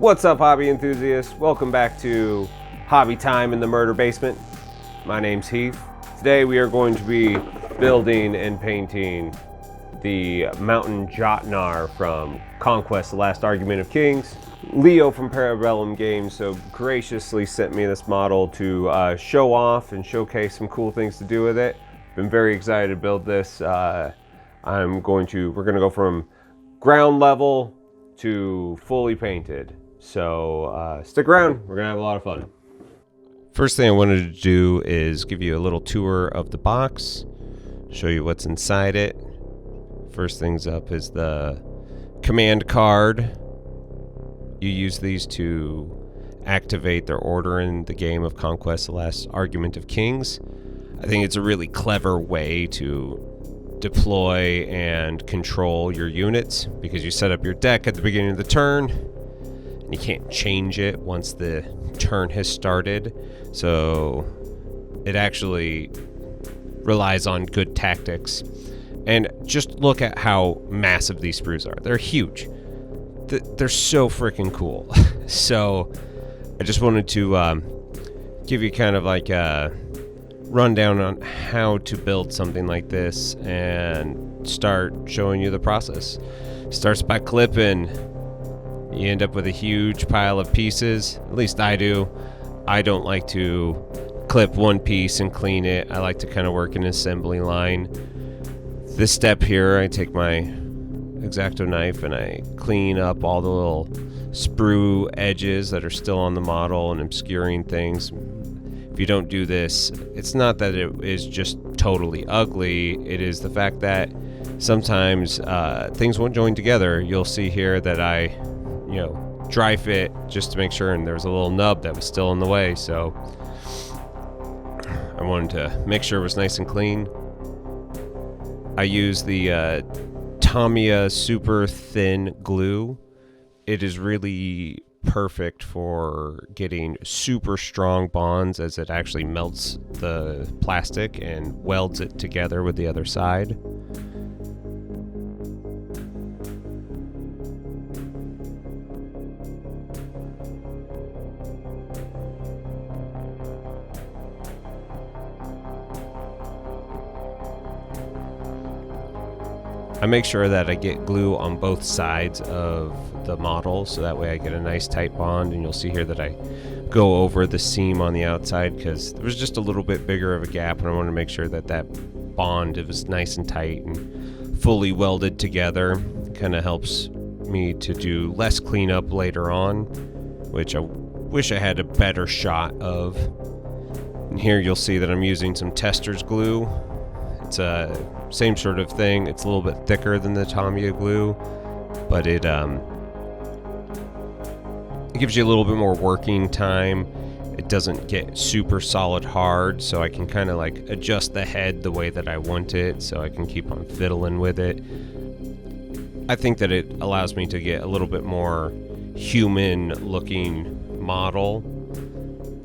What's up, hobby enthusiasts? Welcome back to Hobby Time in the Murder Basement. My name's Heath. Today we are going to be building and painting the Mountain Jotnar from Conquest, The Last Argument of Kings. Leo from Parabellum Games so graciously sent me this model to show off and showcase some cool things to do with it. Been very excited to build this. We're gonna go from ground level to fully painted. So stick around, we're gonna have a lot of fun. First thing I wanted to do is give you a little tour of the box, show you what's inside it. First things up is the command card. You use these to activate their order in the game of Conquest, The Last Argument of Kings. I think it's a really clever way to deploy and control your units because you set up your deck at the beginning of the turn and you can't change it once the turn has started. So it actually relies on good tactics. And just look at how massive these sprues are. They're huge. They're so freaking cool. So I just wanted to give you kind of like a rundown on how to build something like this and start showing you the process. Starts by clipping. You end up with a huge pile of pieces. At least I do. I don't like to clip one piece and clean it. I like to kind of work an assembly line. This step here, I take my X-Acto knife and I clean up all the little sprue edges that are still on the model and obscuring things. If you don't do this, it's not that it is just totally ugly. It is the fact that sometimes things won't join together. You'll see here that I, dry fit just to make sure, and there was a little nub that was still in the way. So I wanted to make sure it was nice and clean. I use the Tamiya super thin glue. It is really perfect for getting super strong bonds as it actually melts the plastic and welds it together with the other side. I make sure that I get glue on both sides of the model so that way I get a nice tight bond, and you'll see here that I go over the seam on the outside because there was just a little bit bigger of a gap and I wanted to make sure that that bond, it was nice and tight and fully welded together. It kind of helps me to do less cleanup later on, which I wish I had a better shot of. And here you'll see that I'm using some tester's glue. It's a same sort of thing. It's a little bit thicker than the Tamiya glue, but it gives you a little bit more working time. It doesn't get super solid hard, so I can kind of like adjust the head the way that I want it, so I can keep on fiddling with it. I think that it allows me to get a little bit more human looking model.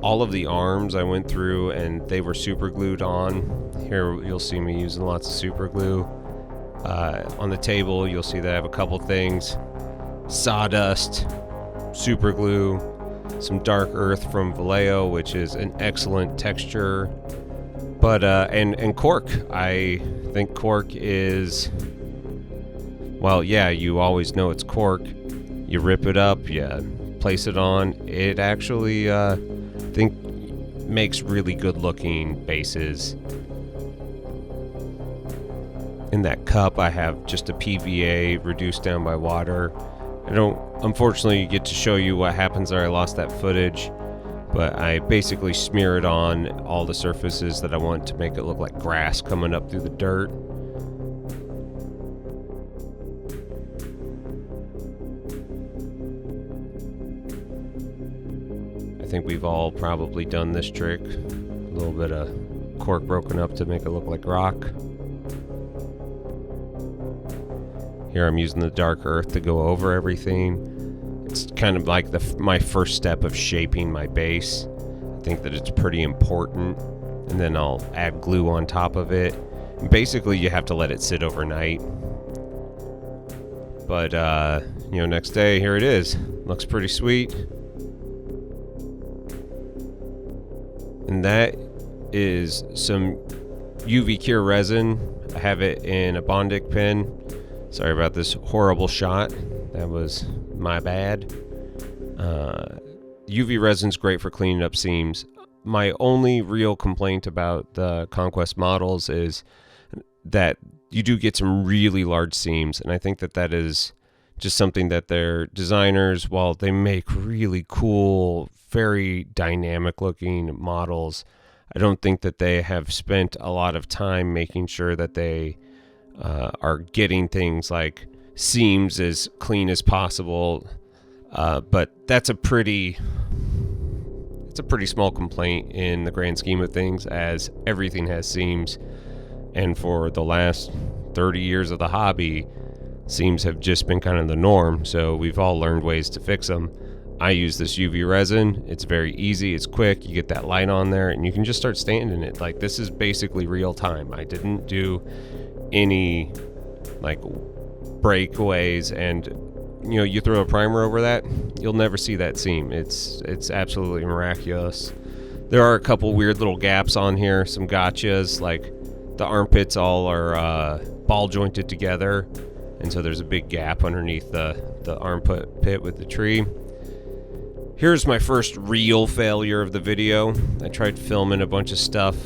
All of the arms I went through and they were super glued on. Here you'll see me using lots of super glue. On the table you'll see that I have a couple things. Sawdust, super glue, some dark earth from Vallejo, which is an excellent texture. But and cork. I think cork is, well, yeah, you always know it's cork. You rip it up, you place it on. It actually I think makes really good looking bases. In that cup I have just a PVA reduced down by water. I don't unfortunately get to show you what happens there. I lost that footage, but I basically smear it on all the surfaces that I want to make it look like grass coming up through the dirt. I think we've all probably done this trick. A little bit of cork broken up to make it look like rock. Here I'm using the dark earth to go over everything. It's kind of like my first step of shaping my base. I think that it's pretty important. And then I'll add glue on top of it. And basically you have to let it sit overnight. But next day, here it is. Looks pretty sweet. And that is some UV cure resin. I have it in a Bondic pen. Sorry about this horrible shot. That was my bad. UV resin's great for cleaning up seams. My only real complaint about the Conquest models is that you do get some really large seams, and I think that is just something that their designers, while they make really cool, very dynamic looking models, I don't think that they have spent a lot of time making sure that they are getting things like seams as clean as possible. But that's a pretty small complaint in the grand scheme of things, as everything has seams. And for the last 30 years of the hobby, seams have just been kind of the norm. So we've all learned ways to fix them. I use this UV resin. It's very easy. It's quick. You get that light on there and you can just start standing it. Like, this is basically real time. I didn't do any like breakaways, and you throw a primer over that, you'll never see that seam. It's absolutely miraculous. There are a couple weird little gaps on here, some gotchas, like the armpits all are ball jointed together, and so there's a big gap underneath the armpit pit with the tree. Here's my first real failure of the video. I tried filming a bunch of stuff,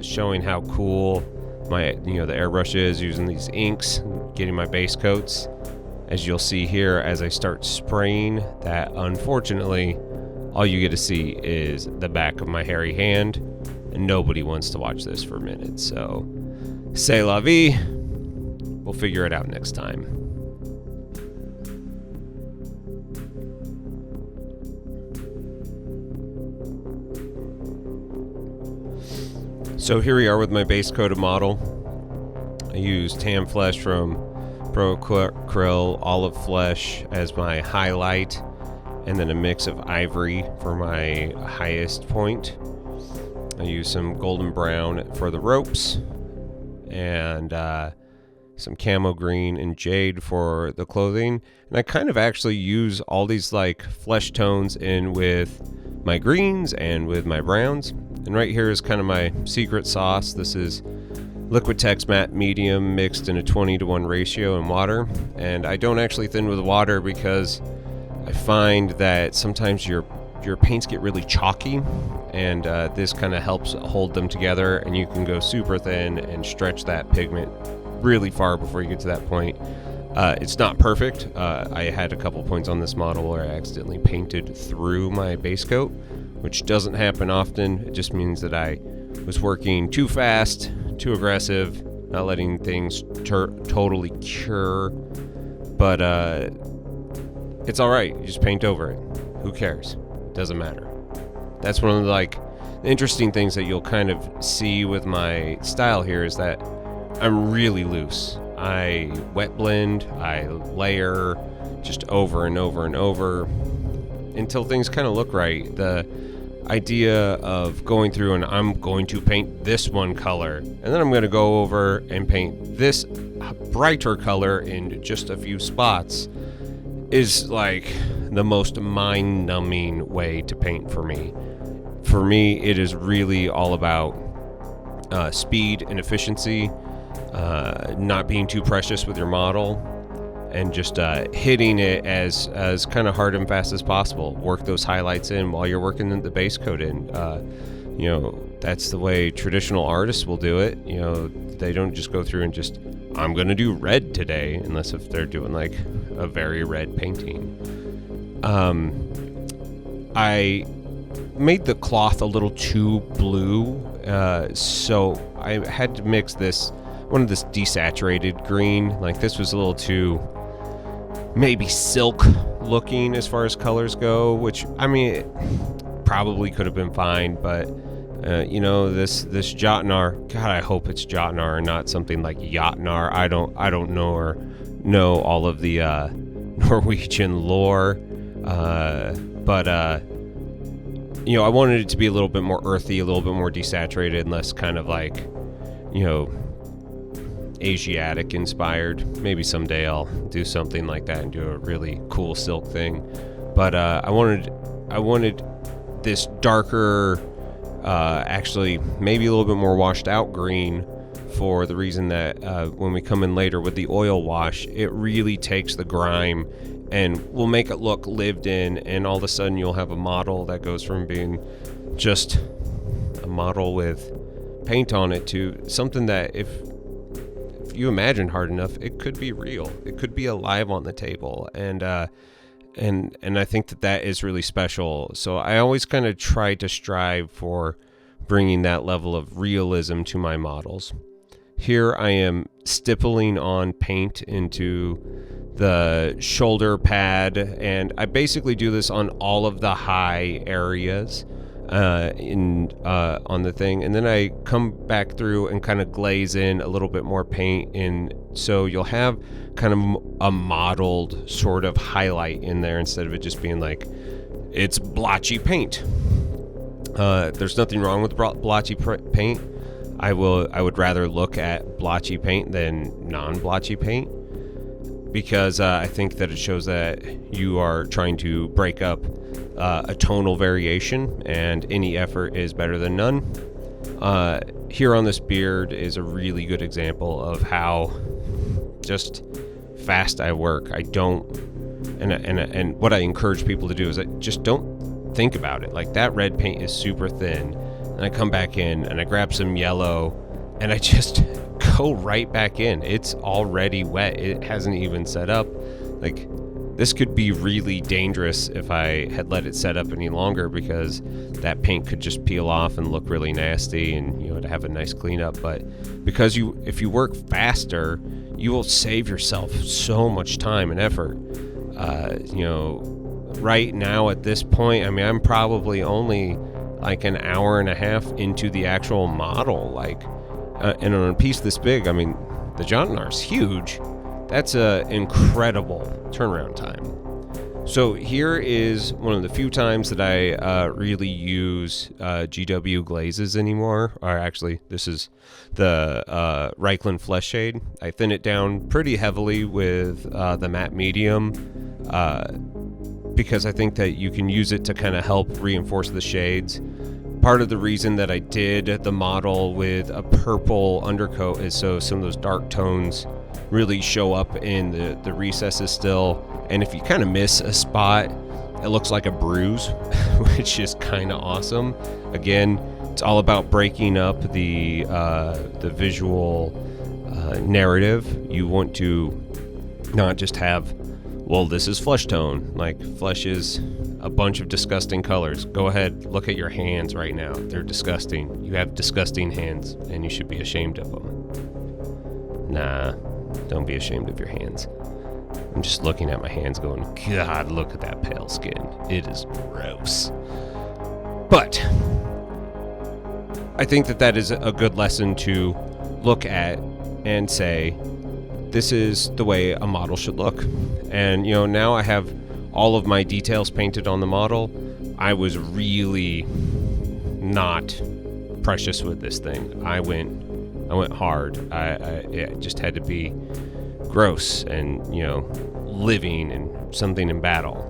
showing how cool my the airbrush is, using these inks, getting my base coats. As you'll see here, as I start spraying, that unfortunately all you get to see is the back of my hairy hand, and nobody wants to watch this for minutes. So c'est la vie. We'll figure it out next time. So here we are with my base coated model. I use tan flesh from Pro Krill Olive Flesh as my highlight, and then a mix of ivory for my highest point. I use some golden brown for the ropes, and some camo green and jade for the clothing. And I kind of actually use all these like flesh tones in with my greens and with my browns. And right here is kind of my secret sauce. This is Liquitex Matte Medium mixed in a 20-to-1 ratio in water. And I don't actually thin with water because I find that sometimes your paints get really chalky, and this kind of helps hold them together, and you can go super thin and stretch that pigment really far before you get to that point. It's not perfect. I had a couple points on this model where I accidentally painted through my base coat, which doesn't happen often. It just means that I was working too fast, too aggressive, not letting things totally cure. But it's all right. You just paint over it. Who cares? Doesn't matter. That's one of the interesting things that you'll kind of see with my style here, is that I'm really loose. I wet blend, I layer just over and over and over until things kind of look right. The idea of going through and I'm going to paint this one color, and then I'm going to go over and paint this brighter color in just a few spots, is like the most mind-numbing way to paint for me. For me, it is really all about speed and efficiency, not being too precious with your model, and just hitting it as kind of hard and fast as possible. Work those highlights in while you're working the base coat in. That's the way traditional artists will do it. They don't just go through and just, I'm going to do red today, unless if they're doing like a very red painting. I made the cloth a little too blue, so I had to mix this desaturated green. Like, this was a little too maybe silk looking as far as colors go, which I mean it probably could have been fine, but this Jotnar, God, I hope it's Jotnar and not something like Jotnar. I don't know or know all of the Norwegian lore, but I wanted it to be a little bit more earthy, a little bit more desaturated, and less kind of like Asiatic inspired. Maybe someday I'll do something like that and do a really cool silk thing. But I wanted this darker, actually maybe a little bit more washed out green, for the reason that when we come in later with the oil wash, it really takes the grime and will make it look lived in, and all of a sudden you'll have a model that goes from being just a model with paint on it to something that if you imagine hard enough, it could be real. It could be alive on the table, and I think that is really special. So I always kind of try to strive for bringing that level of realism to my models. Here I am stippling on paint into the shoulder pad, and I basically do this on all of the high areas on the thing, and then I come back through and kind of glaze in a little bit more paint, and so you'll have kind of a modeled sort of highlight in there instead of it just being like it's blotchy paint. There's nothing wrong with blotchy paint. I would rather look at blotchy paint than non-blotchy paint, because I think that it shows that you are trying to break up a tonal variation, and any effort is better than none. Here on this beard is a really good example of how just fast I work. I don't, and what I encourage people to do is just don't think about it. Like, that red paint is super thin, and I come back in and I grab some yellow and I just go right back in. It's already wet. It hasn't even set up. Like, this could be really dangerous if I had let it set up any longer, because that paint could just peel off and look really nasty, and to have a nice cleanup. But because if you work faster, you will save yourself so much time and effort. Right now at this point, I mean, I'm probably only like an hour and a half into the actual model, and on a piece this big, I mean, the Jotnar's huge. That's an incredible turnaround time. So here is one of the few times that I really use GW glazes anymore. Or actually, this is the Reichland Flesh Shade. I thin it down pretty heavily with the matte medium, because I think that you can use it to kind of help reinforce the shades. Part of the reason that I did the model with a purple undercoat is so some of those dark tones really show up in the recesses still. And if you kind of miss a spot, it looks like a bruise, which is kind of awesome. Again, it's all about breaking up the visual narrative. You want to not just have, well, this is flesh tone. Like, flesh is a bunch of disgusting colors. Go ahead, look at your hands right now. They're disgusting. You have disgusting hands, and you should be ashamed of them. Nah, don't be ashamed of your hands. I'm just looking at my hands going, God, look at that pale skin. It is gross. But I think that is a good lesson to look at and say, this is the way a model should look. And now I have all of my details painted on the model. I was really not precious with this thing. I went hard. It just had to be gross and living and something in battle.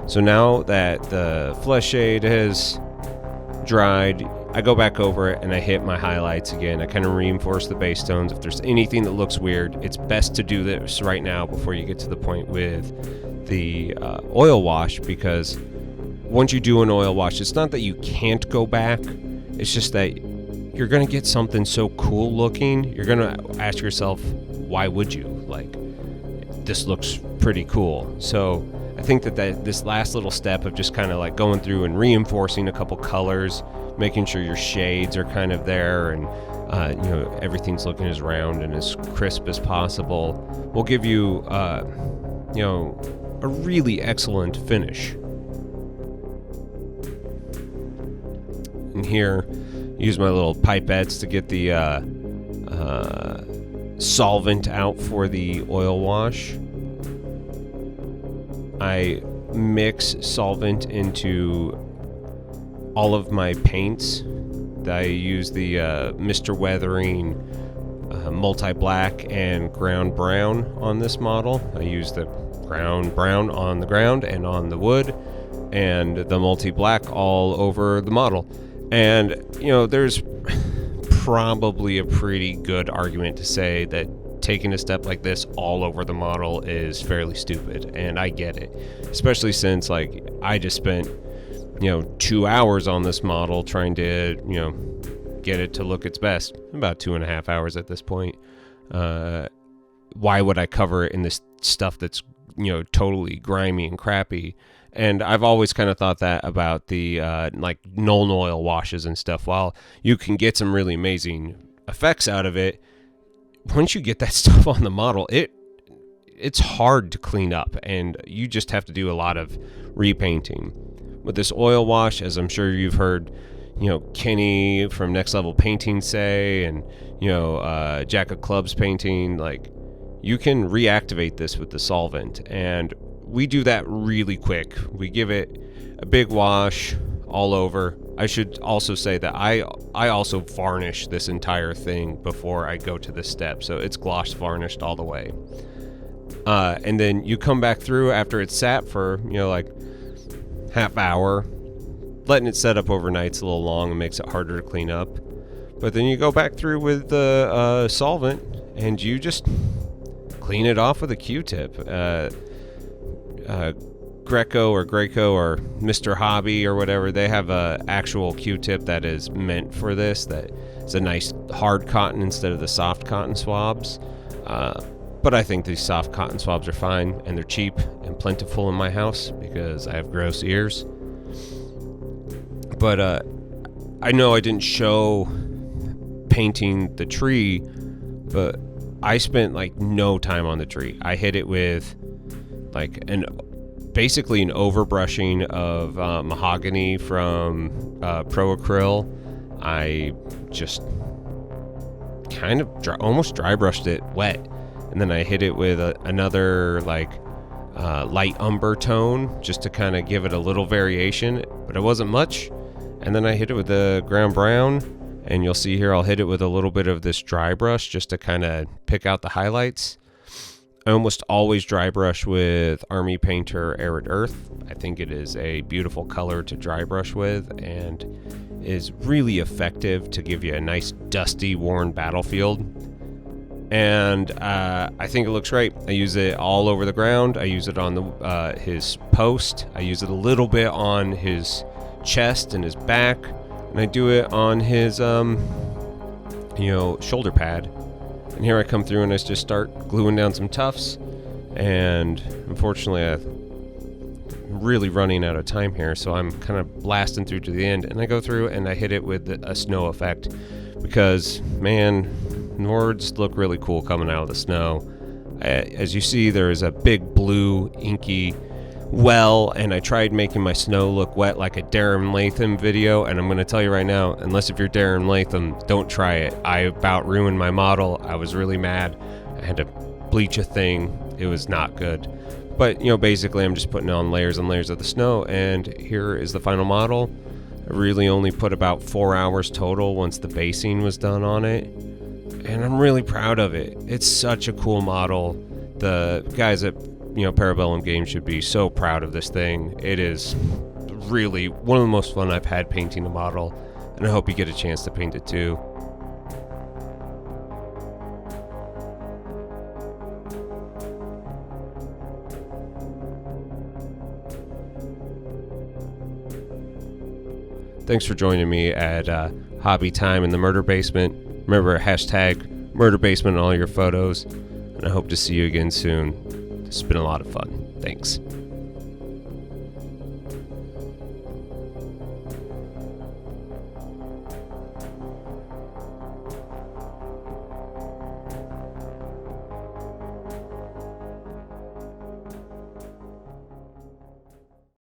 So now that the flesh shade has dried, I go back over it and I hit my highlights again. I kind of reinforce the base tones. If there's anything that looks weird, it's best to do this right now before you get to the point with the oil wash, because once you do an oil wash, it's not that you can't go back. It's just that you're going to get something so cool looking. You're going to ask yourself, why would you? Like, this looks pretty cool. So I think that this last little step of just kind of like going through and reinforcing a couple colors, making sure your shades are kind of there, and everything's looking as round and as crisp as possible, will give you a really excellent finish. And here, use my little pipettes to get the solvent out for the oil wash. I mix solvent into all of my paints. I use the Mr. Weathering multi-black and ground brown on this model. I use the ground brown on the ground and on the wood, and the multi-black all over the model. And, there's probably a pretty good argument to say that taking a step like this all over the model is fairly stupid, and I get it, especially since I just spent 2 hours on this model trying to get it to look its best. About 2.5 hours at this point. Why would I cover it in this stuff that's totally grimy and crappy? And I've always kind of thought that about the Nuln Oil washes and stuff. While you can get some really amazing effects out of it, once you get that stuff on the model, it's hard to clean up, and you just have to do a lot of repainting. With this oil wash, as I'm sure you've heard, Kenny from Next Level Painting say, and Jack of Clubs Painting, you can reactivate this with the solvent, and we do that really quick. We give it a big wash all over. I should also say that I also varnish this entire thing before I go to this step, so it's gloss varnished all the way. And then you come back through after it's sat for half hour. Letting it set up overnight's a little long and makes it harder to clean up. But then you go back through with the solvent and you just clean it off with a Q-tip. Greco or Mr. Hobby or whatever, they have a actual Q-tip that is meant for this. That is a nice hard cotton instead of the soft cotton swabs. But I think these soft cotton swabs are fine, and they're cheap and plentiful in my house because I have gross ears. But I know I didn't show painting the tree, but I spent no time on the tree. I hit it with basically an overbrushing of mahogany from Pro Acryl. I just kind of almost dry brushed it wet, and then I hit it with another light umber tone just to kind of give it a little variation, but it wasn't much. And then I hit it with the ground brown, and you'll see here I'll hit it with a little bit of this dry brush just to kind of pick out the highlights. I almost always dry brush with Army Painter Arid Earth. I think it is a beautiful color to dry brush with and is really effective to give you a nice dusty, worn battlefield. And I think it looks great. I use it all over the ground. I use it on his post. I use it a little bit on his chest and his back, and I do it on his shoulder pad. And here I come through and I just start gluing down some tufts, and unfortunately I'm really running out of time here, so I'm kind of blasting through to the end, and I go through and I hit it with a snow effect because Nords look really cool coming out of the snow. As you see, there is a big blue inky well, and I tried making my snow look wet like a Darren Latham video, and I'm going to tell you right now, unless if you're Darren Latham, don't try it. I about ruined my model. I was really mad. I had to bleach a thing. It was not good. But, basically I'm just putting on layers and layers of the snow, and here is the final model. I really only put about 4 hours total once the basing was done on it, and I'm really proud of it. It's such a cool model. The guys at Parabellum Games should be so proud of this thing. It is really one of the most fun I've had painting a model, and I hope you get a chance to paint it too. Thanks for joining me at Hobby Time in the Murder Basement. Remember, hashtag Murder Basement on all your photos, and I hope to see you again soon. It's been a lot of fun. Thanks.